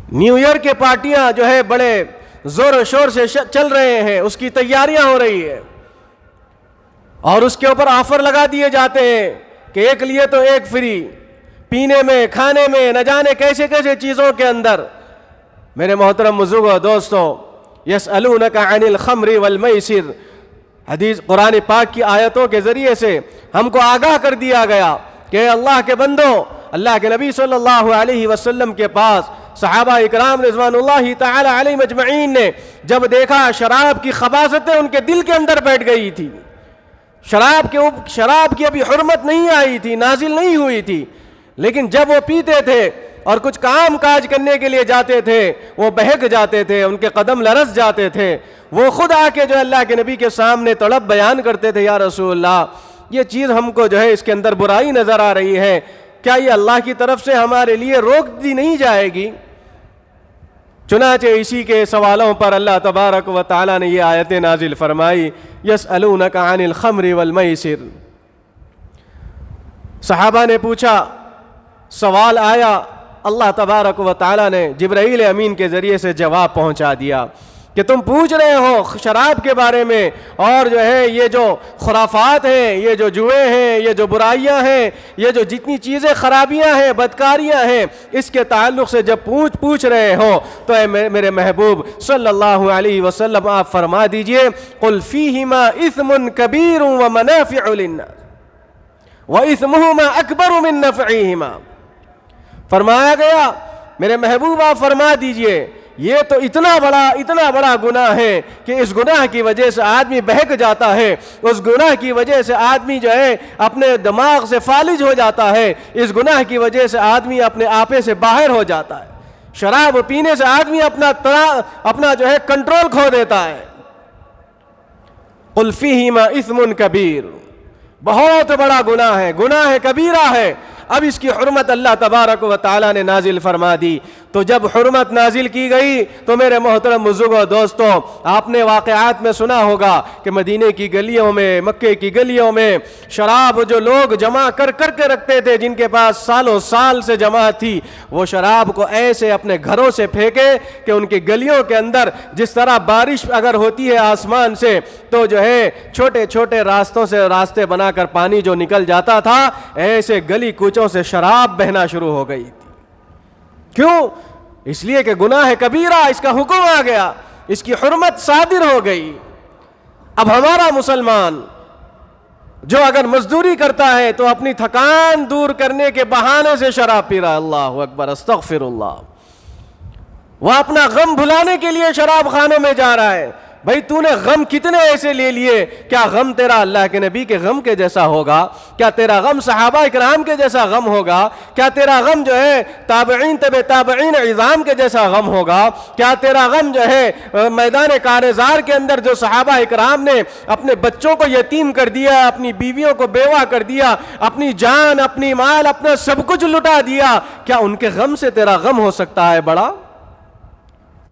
New year کے پارٹیاں جو ہے بڑے زور و شور سے چل رہے ہیں، اس کی تیاریاں ہو رہی ہے، اور اس کے اوپر آفر لگا دیے جاتے ہیں کہ ایک لیے تو ایک فری، پینے میں، کھانے میں، نہ جانے کیسے کیسے چیزوں کے اندر۔ میرے محترم بزرگوں، دوستوں، یسألونک عن الخمر والمیسر، حدیث قرآن پاک کی آیتوں کے ذریعے سے ہم کو آگاہ کر دیا گیا کہ اللہ کے بندوں، اللہ کے نبی صلی اللہ علیہ وسلم کے پاس صحابہ اکرام رضوان اللہ تعالی علیہم اجمعین نے جب دیکھا شراب کی خباثتیں ان کے دل کے اندر بیٹھ گئی تھی، شراب کی ابھی حرمت نہیں آئی تھی، نازل نہیں ہوئی تھی، لیکن جب وہ پیتے تھے اور کچھ کام کاج کرنے کے لیے جاتے تھے وہ بہک جاتے تھے، ان کے قدم لرز جاتے تھے، وہ خود آ کے جو اللہ کے نبی کے سامنے طلب بیان کرتے تھے، یا رسول اللہ یہ چیز ہم کو جو ہے اس کے اندر برائی نظر آ رہی ہے، کیا یہ اللہ کی طرف سے ہمارے لیے روک دی نہیں جائے گی؟ چنانچہ اسی کے سوالوں پر اللہ تبارک و تعالیٰ نے یہ آیتیں نازل فرمائی، یسألونک عن الخمر والمیسر۔ صحابہ نے پوچھا، سوال آیا، اللہ تبارک و تعالیٰ نے جبرائیل امین کے ذریعے سے جواب پہنچا دیا کہ تم پوچھ رہے ہو شراب کے بارے میں، اور جو ہے یہ جو خرافات ہیں، یہ جو جوئے ہیں، یہ جو برائیاں ہیں، یہ جو جتنی چیزیں خرابیاں ہیں، بدکاریاں ہیں، اس کے تعلق سے جب پوچھ رہے ہو تو اے میرے محبوب صلی اللہ علیہ وسلم آپ فرما دیجئے، قل فیہما اثم کبیر ومنافع للناس وَإِثْمُهُمَا أَكْبَرُ مِن نَفْعِهِمَا۔ فرمایا گیا میرے محبوب آپ فرما دیجئے یہ تو اتنا بڑا گناہ ہے کہ اس گناہ کی وجہ سے آدمی بہک جاتا ہے، اس گناہ کی وجہ سے آدمی جو ہے اپنے دماغ سے فالج ہو جاتا ہے، اس گناہ کی وجہ سے آدمی اپنے آپے سے باہر ہو جاتا ہے، شراب پینے سے آدمی اپنا جو ہے کنٹرول کھو دیتا ہے۔ قل فیہما اثم کبیر، بہت بڑا گناہ ہے، گناہ کبیرہ ہے۔ اب اس کی حرمت اللہ تبارک و تعالیٰ نے نازل فرما دی، تو جب حرمت نازل کی گئی تو میرے محترم بزرگوں، دوستوں، آپ نے واقعات میں سنا ہوگا کہ مدینے کی گلیوں میں، مکے کی گلیوں میں شراب جو لوگ جمع کر کے رکھتے تھے، جن کے پاس سالوں سال سے جمع تھی، وہ شراب کو ایسے اپنے گھروں سے پھینکے کہ ان کی گلیوں کے اندر جس طرح بارش اگر ہوتی ہے آسمان سے تو جو ہے چھوٹے چھوٹے راستوں سے راستے بنا کر پانی جو نکل جاتا تھا، ایسے گلی کوچوں سے شراب بہنا شروع ہو گئی تھی۔ کیوں؟ اس لیے کہ گناہ کبیرہ، اس کا حکم آ گیا، اس کی حرمت صادر ہو گئی۔ اب ہمارا مسلمان جو اگر مزدوری کرتا ہے تو اپنی تھکان دور کرنے کے بہانے سے شراب پی رہا، اللہ اکبر، استغفر اللہ، وہ اپنا غم بھلانے کے لیے شراب خانوں میں جا رہا ہے۔ بھائی تو نے غم کتنے ایسے لے لیے، کیا غم تیرا اللہ کے نبی کے غم کے جیسا ہوگا؟ کیا تیرا غم صحابہ اکرام کے جیسا غم ہوگا؟ کیا تیرا غم جو ہے تابعین تبع تابعین عظام کے جیسا غم ہوگا؟ کیا تیرا غم جو ہے میدان کارزار کے اندر جو صحابہ اکرام نے اپنے بچوں کو یتیم کر دیا، اپنی بیویوں کو بیوہ کر دیا، اپنی جان، اپنی مال، اپنا سب کچھ لٹا دیا، کیا ان کے غم سے تیرا غم ہو سکتا ہے بڑا؟